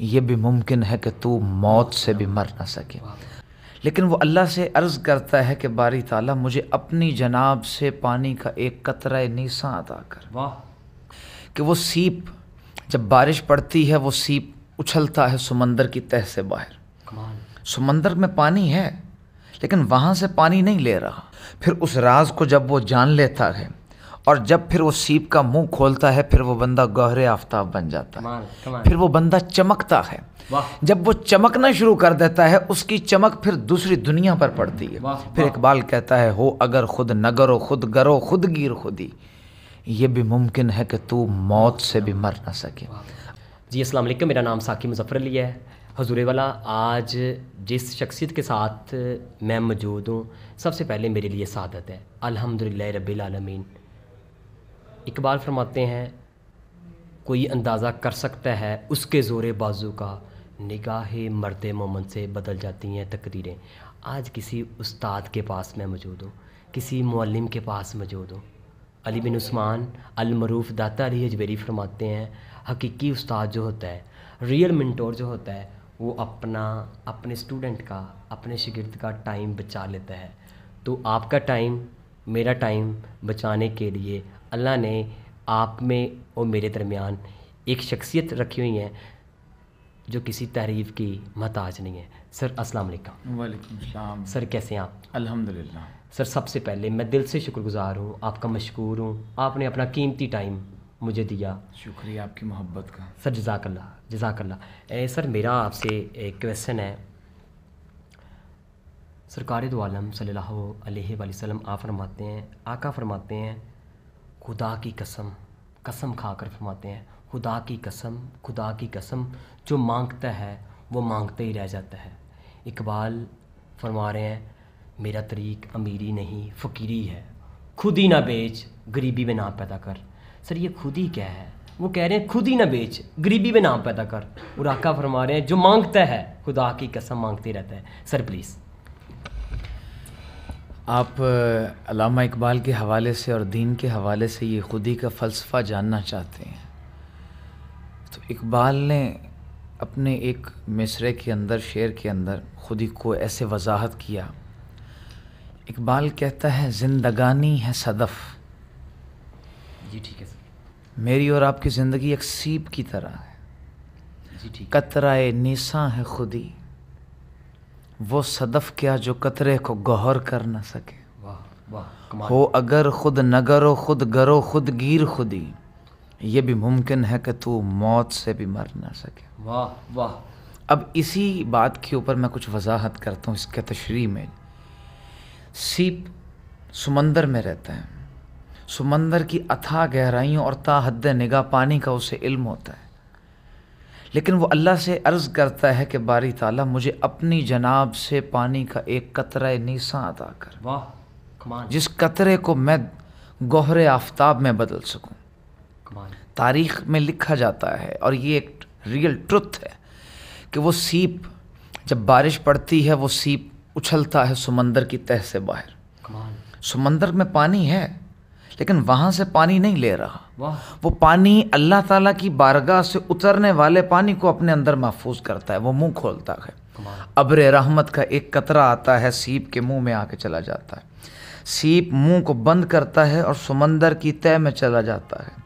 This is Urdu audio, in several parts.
یہ بھی ممکن ہے کہ تو موت سے بھی مر نہ سکے۔ لیکن وہ اللہ سے عرض کرتا ہے کہ باری تعالیٰ مجھے اپنی جناب سے پانی کا ایک قطرہ نیساں عطا کر، کہ وہ سیپ جب بارش پڑتی ہے وہ سیپ اچھلتا ہے سمندر کی تہہ سے باہر۔ سمندر میں پانی ہے لیکن وہاں سے پانی نہیں لے رہا۔ پھر اس راز کو جب وہ جان لیتا ہے اور جب پھر وہ سیپ کا منہ کھولتا ہے، پھر وہ بندہ گوہر آفتاب بن جاتا ہے، پھر وہ بندہ چمکتا ہے۔ جب وہ چمکنا شروع کر دیتا ہے اس کی چمک پھر دوسری دنیا پر پڑتی ہے۔ پھر اقبال کہتا ہے ہو اگر خود نگرو خود گرو خود گیر خودی، یہ بھی ممکن ہے کہ تو موت سے بھی مر نہ سکے۔ جی السلام علیکم، میرا نام ثاقب مظفر علی ہے۔ حضور والا آج جس شخصیت کے ساتھ میں موجود ہوں، سب سے پہلے میرے لیے سعادت ہے، الحمدللہ رب العالمین۔ اقبال فرماتے ہیں کوئی اندازہ کر سکتا ہے اس کے زور بازو کا، نگاہ مرد مومن سے بدل جاتی ہیں تقدیریں۔ آج کسی استاد کے پاس میں موجود ہوں، کسی معلم کے پاس موجود ہوں۔ علی بن عثمان المعروف داتا علی اجبیری فرماتے ہیں حقیقی استاد جو ہوتا ہے، ریئل منٹور جو ہوتا ہے، وہ اپنے اسٹوڈنٹ کا، اپنے شاگرد کا ٹائم بچا لیتا ہے۔ تو آپ کا ٹائم، میرا ٹائم بچانے کے لیے اللہ نے آپ میں اور میرے درمیان ایک شخصیت رکھی ہوئی ہے جو کسی تعریف کی محتاج نہیں ہے۔ سر السلام علیکم۔ وعلیکم السلام۔ سر کیسے ہیں آپ؟ الحمدللہ۔ سر سب سے پہلے میں دل سے شکر گزار ہوں، آپ کا مشکور ہوں، آپ نے اپنا قیمتی ٹائم مجھے دیا۔ شکریہ آپ کی محبت کا۔ سر جزاک اللہ، جزاک اللہ۔ سر میرا آپ سے ایک کویسچن ہے۔ سرکار دو عالم صلی اللہ علیہ وآلہ وسلم آپ فرماتے ہیں، آقا فرماتے ہیں خدا کی قسم، قسم کھا کر فرماتے ہیں خدا کی قسم، خدا کی قسم، جو مانگتا ہے وہ مانگتے ہی رہ جاتا ہے۔ اقبال فرما رہے ہیں میرا طریق امیری نہیں فقیری ہے، خود ہی نہ بیچ غریبی میں نام پیدا کر۔ سر یہ خود ہی کیا ہے؟ وہ کہہ رہے ہیں خود ہی نہ بیچ غریبی میں نام پیدا کر، اور آقا فرما رہے ہیں جو مانگتا ہے خدا کی قسم مانگتے رہتا ہے۔ Sir please. آپ علامہ اقبال کے حوالے سے اور دین کے حوالے سے یہ خودی کا فلسفہ جاننا چاہتے ہیں تو اقبال نے اپنے ایک مصرعے کے اندر، شعر کے اندر خودی کو ایسے وضاحت کیا۔ اقبال کہتا ہے زندگانی ہے صدف، جی ٹھیک ہے سر۔ میری اور آپ کی زندگی ایک سیپ کی طرح ہے، جی ٹھیک۔ قطرہ نیساں ہے خودی، وہ صدف کیا جو قطرے کو گوہر کر نہ سکے۔ واہ واہ کمال۔ ہو اگر خود نگرو خود گرو خود گیر خودی، یہ بھی ممکن ہے کہ تو موت سے بھی مر نہ سکے۔ واہ واہ۔ اب اسی بات کے اوپر میں کچھ وضاحت کرتا ہوں اس کے تشریح میں۔ سیپ سمندر میں رہتا ہے، سمندر کی اتھاہ گہرائیوں اور تا حد نگاہ پانی کا اسے علم ہوتا ہے، لیکن وہ اللہ سے عرض کرتا ہے کہ باری تعالیٰ مجھے اپنی جناب سے پانی کا ایک قطرہ نیساں عطا کر، واہ کمال۔ جس قطرے کو میں گوہر آفتاب میں بدل سکوں۔ کمال۔ تاریخ میں لکھا جاتا ہے اور یہ ایک ریئل ٹروتھ ہے کہ وہ سیپ جب بارش پڑتی ہے وہ سیپ اچھلتا ہے سمندر کی تہہ سے باہر۔ کمال۔ سمندر میں پانی ہے لیکن وہاں سے پانی نہیں لے رہا، واہ۔ وہ پانی اللہ تعالیٰ کی بارگاہ سے اترنے والے پانی کو اپنے اندر محفوظ کرتا ہے، وہ منہ کھولتا ہے، ابر رحمت کا ایک قطرہ آتا ہے، سیپ کے منہ میں آ کے چلا جاتا ہے، سیپ منہ کو بند کرتا ہے اور سمندر کی تہہ میں چلا جاتا ہے،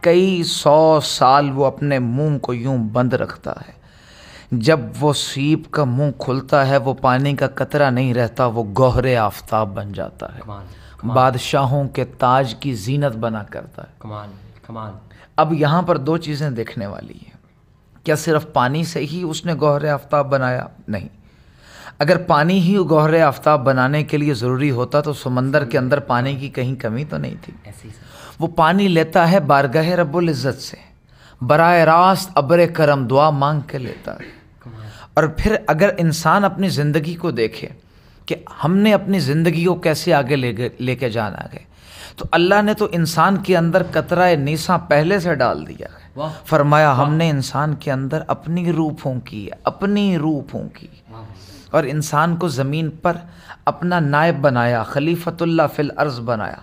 کئی 100 سال وہ اپنے منہ کو یوں بند رکھتا ہے، جب وہ سیپ کا منہ کھلتا ہے وہ پانی کا قطرہ نہیں رہتا، وہ گوہر آفتاب بن جاتا ہے، بادشاہوں کے تاج کی زینت بنا کرتا ہے۔ کمال کمال۔ اب یہاں پر دو چیزیں دیکھنے والی ہیں، کیا صرف پانی سے ہی اس نے گوہر آفتاب بنایا؟ نہیں، اگر پانی ہی گوہر آفتاب بنانے کے لیے ضروری ہوتا تو سمندر کے اندر پانی کی کہیں کمی تو نہیں تھی۔ وہ پانی لیتا ہے بارگاہ رب العزت سے، براہ راست ابر کرم دعا مانگ کے لیتا ہے۔ اور پھر اگر انسان اپنی زندگی کو دیکھے کہ ہم نے اپنی زندگی کو کیسے آگے لے کے جانا ہے، تو اللہ نے تو انسان کے اندر قطرہ نیساں پہلے سے ڈال دیا ہے۔ فرمایا ہم نے انسان کے اندر اپنی روح پھونکی ہے، اپنی روح پھونکی، اور انسان کو زمین پر اپنا نائب بنایا، خلیفۃ اللہ فی الارض بنایا،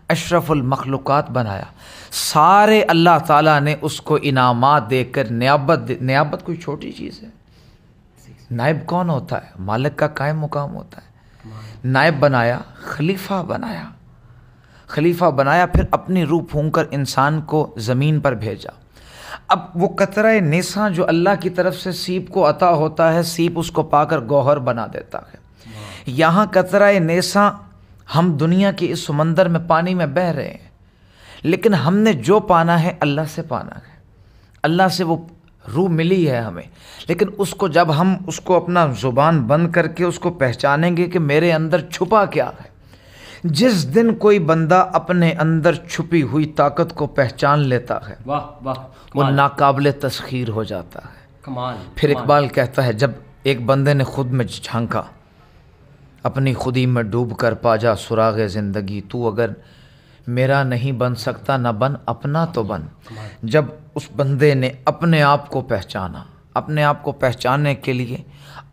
اشرف المخلوقات بنایا، سارے اللہ تعالیٰ نے اس کو انعامات دے کر نیابت کوئی چھوٹی چیز ہے؟ نائب کون ہوتا ہے؟ مالک کا قائم مقام ہوتا ہے۔ نائب بنایا، خلیفہ بنایا، پھر اپنی روح پھونک کر انسان کو زمین پر بھیجا۔ اب وہ قطرہ نیساں جو اللہ کی طرف سے سیپ کو عطا ہوتا ہے، سیپ اس کو پا کر گوہر بنا دیتا ہے۔ یہاں قطرہ نیساں ہم دنیا کے اس سمندر میں پانی میں بہہ رہے ہیں، لیکن ہم نے جو پانا ہے اللہ سے پانا ہے، اللہ سے وہ روح ملی ہے ہمیں، لیکن اس کو جب ہم اس کو اپنا زبان بند کر کے اس کو پہچانیں گے کہ میرے اندر چھپا کیا ہے، جس دن کوئی بندہ اپنے اندر چھپی ہوئی طاقت کو پہچان لیتا ہے وہ ناقابل تسخیر ہو جاتا ہے۔ پھر اقبال کہتا ہے جب ایک بندے نے خود میں جھانکا، اپنی خودی میں ڈوب کر پا جا سراغ زندگی، تو اگر میرا نہیں بن سکتا نہ بن اپنا تو بن۔ جب اس بندے نے اپنے آپ کو پہچانا، اپنے آپ کو پہچاننے کے لیے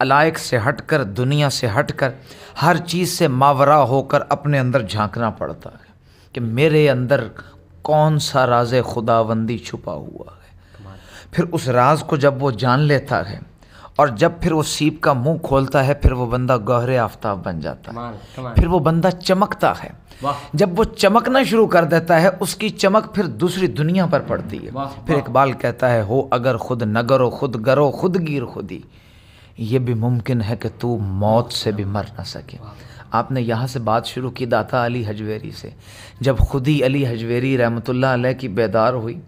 علائق سے ہٹ کر، دنیا سے ہٹ کر، ہر چیز سے ماورا ہو کر اپنے اندر جھانکنا پڑتا ہے کہ میرے اندر کون سا راز خداوندی چھپا ہوا ہے۔ پھر اس راز کو جب وہ جان لیتا ہے اور جب پھر وہ سیپ کا منہ کھولتا ہے، پھر وہ بندہ گوہر آفتاب بن جاتا ہے، پھر وہ بندہ چمکتا ہے۔ جب وہ چمکنا شروع کر دیتا ہے، اس کی چمک پھر دوسری دنیا پر پڑتی ہے۔ پھر اقبال کہتا ہے ہو اگر خود نگرو خود گرو خود گیر خودی، یہ بھی ممکن ہے کہ تو موت سے بھی مر نہ سکے۔ آپ نے یہاں سے بات شروع کی داتا علی حجویری سے، جب خودی علی حجویری رحمۃ اللہ علیہ کی بیدار ہوئی،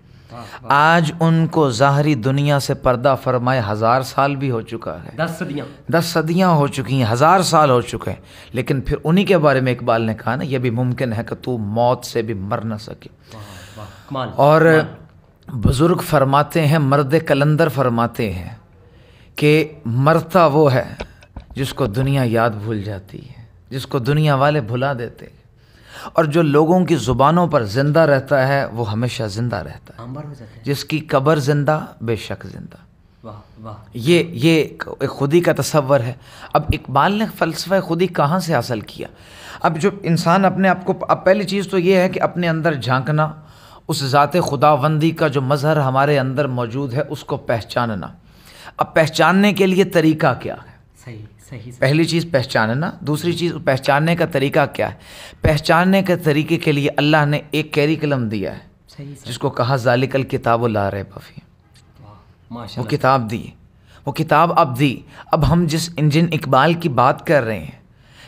آج ان کو ظاہری دنیا سے پردہ فرمائے 1000 سال بھی ہو چکا ہے، 10 صدیاں ہو چکی ہیں، 1000 سال ہو چکے ہیں، لیکن پھر انہی کے بارے میں اقبال نے کہا نا یہ بھی ممکن ہے کہ تو موت سے بھی مر نہ سکے۔ اور بزرگ فرماتے ہیں، مرد کلندر فرماتے ہیں کہ مرتا وہ ہے جس کو دنیا یاد بھول جاتی ہے، جس کو دنیا والے بھلا دیتے ہیں، اور جو لوگوں کی زبانوں پر زندہ رہتا ہے وہ ہمیشہ زندہ رہتا ہے، جس کی قبر زندہ بے شک زندہ۔ یہ خودی کا تصور ہے۔ اب اقبال نے فلسفہ خودی کہاں سے حاصل کیا؟ اب جو انسان اپنے آپ کو، اب پہلی چیز تو یہ ہے کہ اپنے اندر جھانکنا، اس ذات خداوندی کا جو مظہر ہمارے اندر موجود ہے اس کو پہچاننا۔ اب پہچاننے کے لیے طریقہ کیا ہے؟ پہلی چیز پہچاننا، دوسری چیز پہچاننے کا طریقہ کیا ہے؟ پہچاننے کے طریقے کے لیے اللہ نے ایک کیریکلم دیا ہے جس کو کہا ذالک الکتاب لا ریب فیہ، وہ کتاب دی، وہ کتاب اب دی۔ اب ہم جن اقبال کی بات کر رہے ہیں،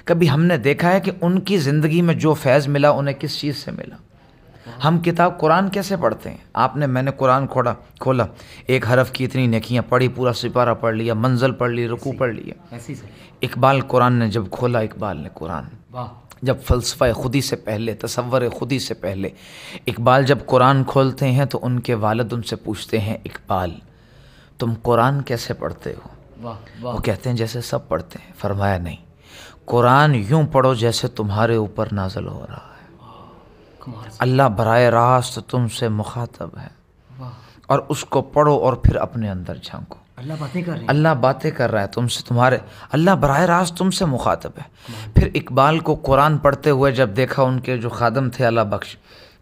کبھی ہم نے دیکھا ہے کہ ان کی زندگی میں جو فیض ملا انہیں کس چیز سے ملا؟ ہم کتاب قرآن کیسے پڑھتے ہیں؟ میں نے قرآن کھولا، ایک حرف کی اتنی نیکیاں پڑھی، پورا سپارہ پڑھ لیا، منزل پڑھ لی، رکوع پڑھ لیا۔ اقبال قرآن نے جب کھولا، اقبال نے قرآن جب فلسفہ خودی سے پہلے، تصور خودی سے پہلے اقبال جب قرآن کھولتے ہیں تو ان کے والد ان سے پوچھتے ہیں اقبال تم قرآن کیسے پڑھتے ہو؟ وہ کہتے ہیں جیسے سب پڑھتے ہیں۔ فرمایا نہیں، قرآن یوں پڑھو جیسے تمہارے اوپر نازل ہو رہا ہے، اللہ براہ راست تم سے مخاطب ہے، اور اس کو پڑھو اور پھر اپنے اندر جھانکو۔ اللہ باتیں کر رہا ہے تم سے، اللہ براہ راست تم سے مخاطب ہے۔ پھر اقبال کو قرآن پڑھتے ہوئے جب دیکھا، ان کے جو خادم تھے اللہ بخش،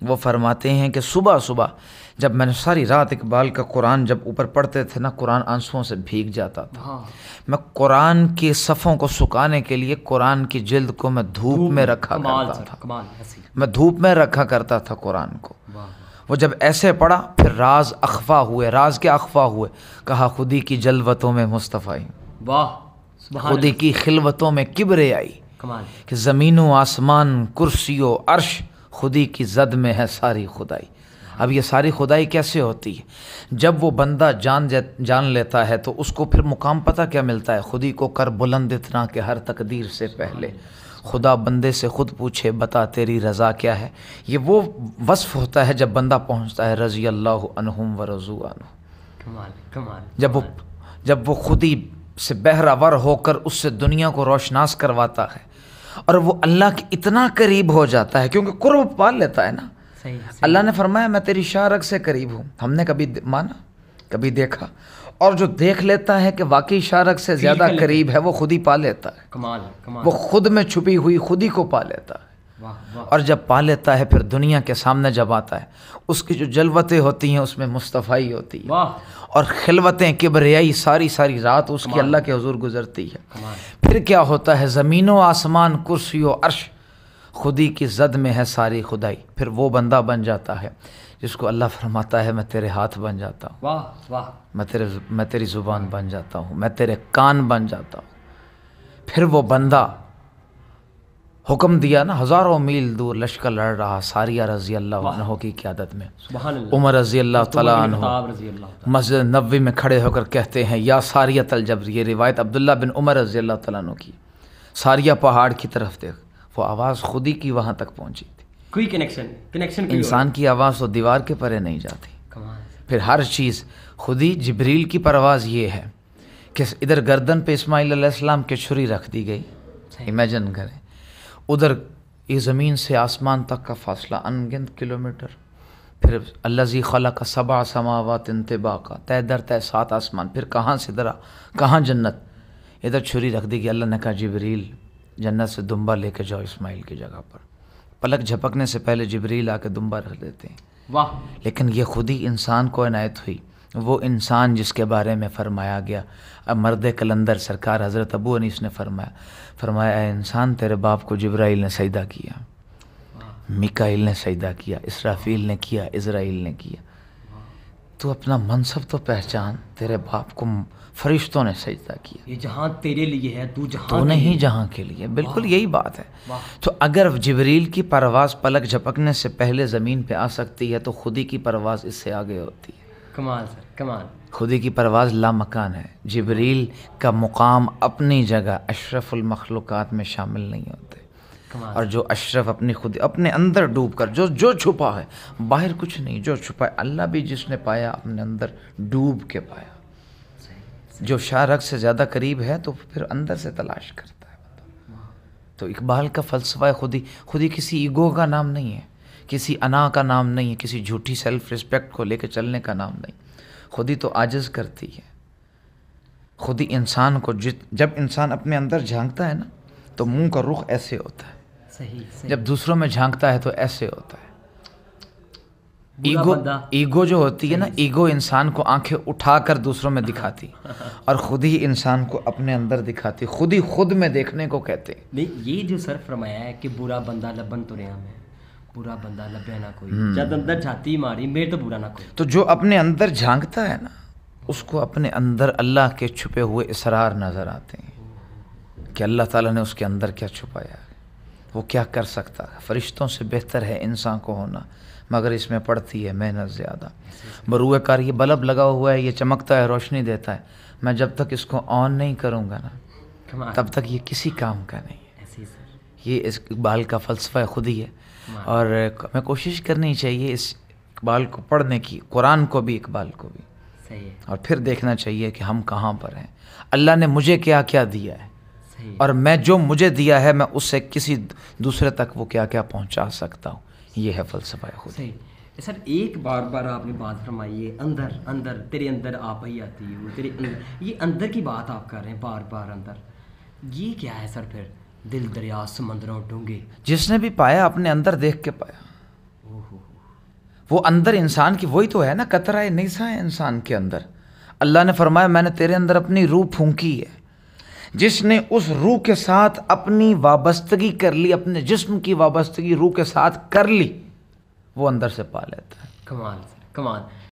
وہ فرماتے ہیں کہ صبح صبح جب میں نے ساری رات اقبال کا قرآن جب اوپر پڑھتے تھے نا، قرآن آنسوؤں سے بھیگ جاتا تھا۔ میں قرآن کے صفوں کو سکھانے کے لیے قرآن کی جلد کو میں دھوپ میں رکھا کرتا تھا، میں دھوپ میں رکھا کرتا تھا قرآن کو۔ وہ جب ایسے پڑھا پھر راز اخفا ہوئے۔ راز کیا اخفا ہوئے؟ کہا خودی کی جلوتوں میں مصطفی، خودی کی خلوتوں میں کبرے آئی، کہ زمین و آسمان کرسی و عرش خودی کی زد میں ہے ساری خدائی۔ اب یہ ساری خدائی کیسے ہوتی ہے؟ جب وہ بندہ جان لیتا ہے تو اس کو پھر مقام پتہ کیا ملتا ہے؟ خودی کو کر بلند اتنا کہ ہر تقدیر سے پہلے خدا بندے سے خود پوچھے بتا تیری رضا کیا ہے۔ یہ وہ وصف ہوتا ہے جب بندہ پہنچتا ہے رضی اللہ عنہم ورضوا عنہ، جب وہ خودی سے بہرہ ہو کر اس سے دنیا کو روشناس کرواتا ہے، اور وہ اللہ کے اتنا قریب ہو جاتا ہے کیونکہ قرب پال لیتا ہے نا۔ اللہ نے فرمایا میں تیری شارک سے قریب ہوں۔ ہم نے کبھی مانا، کبھی دیکھا، اور جو دیکھ لیتا ہے کہ واقعی شارک سے زیادہ قریب ہے وہ خود ہی پا لیتا ہے، وہ خود میں چھپی ہوئی خودی کو پا لیتا ہے۔ اور جب پا لیتا ہے پھر دنیا کے سامنے جب آتا ہے اس کی جو جلوتیں ہوتی ہیں اس میں مصطفیٰ ہوتی ہے، اور خلوتیں کبریائی ساری ساری رات اس کی اللہ کے حضور گزرتی ہے۔ پھر کیا ہوتا ہے، زمین و آسمان کرسی و عرش خودی کی زد میں ہے ساری خدائی، پھر وہ بندہ بن جاتا ہے جس کو اللہ فرماتا ہے میں تیرے ہاتھ بن جاتا ہوں، میں تیری زبان بن جاتا ہوں، میں تیرے کان بن جاتا ہوں۔ پھر وہ بندہ حکم دیا نا، ہزاروں میل دور لشکر لڑ رہا، ساریہ رضی اللہ عنہ کی قیادت میں، عمر رضی اللہ تعالیٰ عنہ مسجد نبوی میں کھڑے ہو کر کہتے ہیں یا ساریۃ الجبر، یہ روایت عبداللہ بن عمر رضی اللہ تعالیٰ عنہ کی، ساریہ پہاڑ کی طرف دیکھ، وہ آواز خودی کی وہاں تک پہنچی تھی، کوئی کنیکشن انسان کی آواز تو دیوار کے پرے نہیں جاتی۔ پھر ہر چیز خودی، جبریل کی پرواز یہ ہے کہ ادھر گردن پہ اسماعیل علیہ السلام کی چھری رکھ دی گئی، امیجن کریں، ادھر یہ زمین سے آسمان تک کا فاصلہ انگنت کلومیٹر، پھر الذی خلق سبع سماوات طباقا، تہ در تہ 7 آسمان، پھر کہاں سدرا کہاں جنت، ادھر چھری رکھ دی گئی، اللہ نے کہا جبریل جنت سے دمبا لے کے جاؤ اسماعیل کی جگہ پر، پلک جھپکنے سے پہلے جبریل آ کے دمبا رکھ دیتے ہیں۔ لیکن یہ خود ہی انسان کو عنایت ہوئی، وہ انسان جس کے بارے میں فرمایا گیا، اب مرد کلندر سرکار حضرت ابو انیس نے فرمایا اے انسان تیرے باپ کو جبرائیل نے سجدہ کیا، میکائیل نے سجدہ کیا، اسرافیل نے کیا، عزرائیل نے کیا، تو اپنا منصب تو پہچان، تیرے باپ کو فرشتوں نے سجدہ کیا، یہ جہاں تیرے لیے ہے، تو نہیں جہاں کے لیے، بالکل یہی بات ہے۔ تو اگر جبریل کی پرواز پلک جھپکنے سے پہلے زمین پہ آ سکتی ہے تو خودی کی پرواز اس سے آگے ہوتی ہے۔ کمال سر، کمال۔ خودی کی پرواز لامکان ہے، جبریل کا مقام اپنی جگہ اشرف المخلوقات میں شامل نہیں ہوتے، اور جو اشرف اپنی خود اپنے اندر ڈوب کر جو چھپا ہے، باہر کچھ نہیں، جو چھپا ہے اللہ بھی جس نے پایا اپنے اندر ڈوب کے پایا، جو شارک سے زیادہ قریب ہے تو پھر اندر سے تلاش کرتا ہے۔ تو اقبال کا فلسفہ خودی کسی ایگو کا نام نہیں ہے، کسی انا کا نام نہیں ہے، کسی جھوٹی سیلف ریسپیکٹ کو لے کے چلنے کا نام نہیں، خودی تو عاجز کرتی ہے۔ خودی انسان کو جب انسان اپنے اندر جھانکتا ہے نا تو منہ کا رخ ایسے ہوتا ہے، صحیح۔ جب دوسروں میں جھانکتا ہے تو ایسے ہوتا ہے۔ ایگو جو ہوتی ہے نا، ایگو انسان کو آنکھیں اٹھا کر دوسروں میں دکھاتی، اور خود ہی انسان کو اپنے اندر دکھاتی، خود ہی خود میں دیکھنے کو کہتے ہیں۔ نہیں، یہ جو سر فرمایا ہے کہ برا بندہ لبن تو رہا میں، برا بندہ لبے نہ کوئی، جب اندر جھاتی ماری میرے تو برا نہ کوئی۔ تو جو اپنے اندر جھانکتا ہے نا اس کو اپنے اندر اللہ کے چھپے ہوئے اسرار نظر آتے ہیں کہ اللہ تعالیٰ نے اس کے اندر کیا چھپایا ہے، وہ کیا کر سکتا ہے۔ فرشتوں سے بہتر ہے انسان کو ہونا، مگر اس میں پڑتی ہے محنت زیادہ۔ بروئے کار یہ بلب لگا ہوا ہے، یہ چمکتا ہے، روشنی دیتا ہے، میں جب تک اس کو آن نہیں کروں گا نا تب تک یہ کسی کام کا نہیں ہے۔ یہ اس اقبال کا فلسفہ خود ہی ہے، اور ہمیں کوشش کرنی چاہیے اس اقبال کو پڑھنے کی، قرآن کو بھی اقبال کو بھی، اور پھر دیکھنا چاہیے کہ ہم کہاں پر ہیں، اللہ نے مجھے کیا کیا دیا ہے، اور میں جو مجھے دیا ہے میں اس سے کسی دوسرے تک وہ کیا کیا پہنچا سکتا ہوں۔ یہ ہے فلسفہ خود۔ صحیح سر، ایک بار آپ نے بات فرمائی ہے، اندر تیرے اندر آپ ہی آتی ہے، وہ تیرے اندر، یہ اندر کی بات آپ کر رہے ہیں بار اندر، یہ کیا ہے سر؟ پھر دل دریا سمندروں ڈونگے، جس نے بھی پایا اپنے اندر دیکھ کے پایا، وہ اندر انسان کی وہی تو ہے نا، قطرہ نیسا ہے انسان کے اندر۔ اللہ نے فرمایا میں نے تیرے اندر اپنی روح پھونکی ہے، جس نے اس روح کے ساتھ اپنی وابستگی کر لی، اپنے جسم کی وابستگی روح کے ساتھ کر لی، وہ اندر سے پا لیتا ہے۔ کمال سر، کمال۔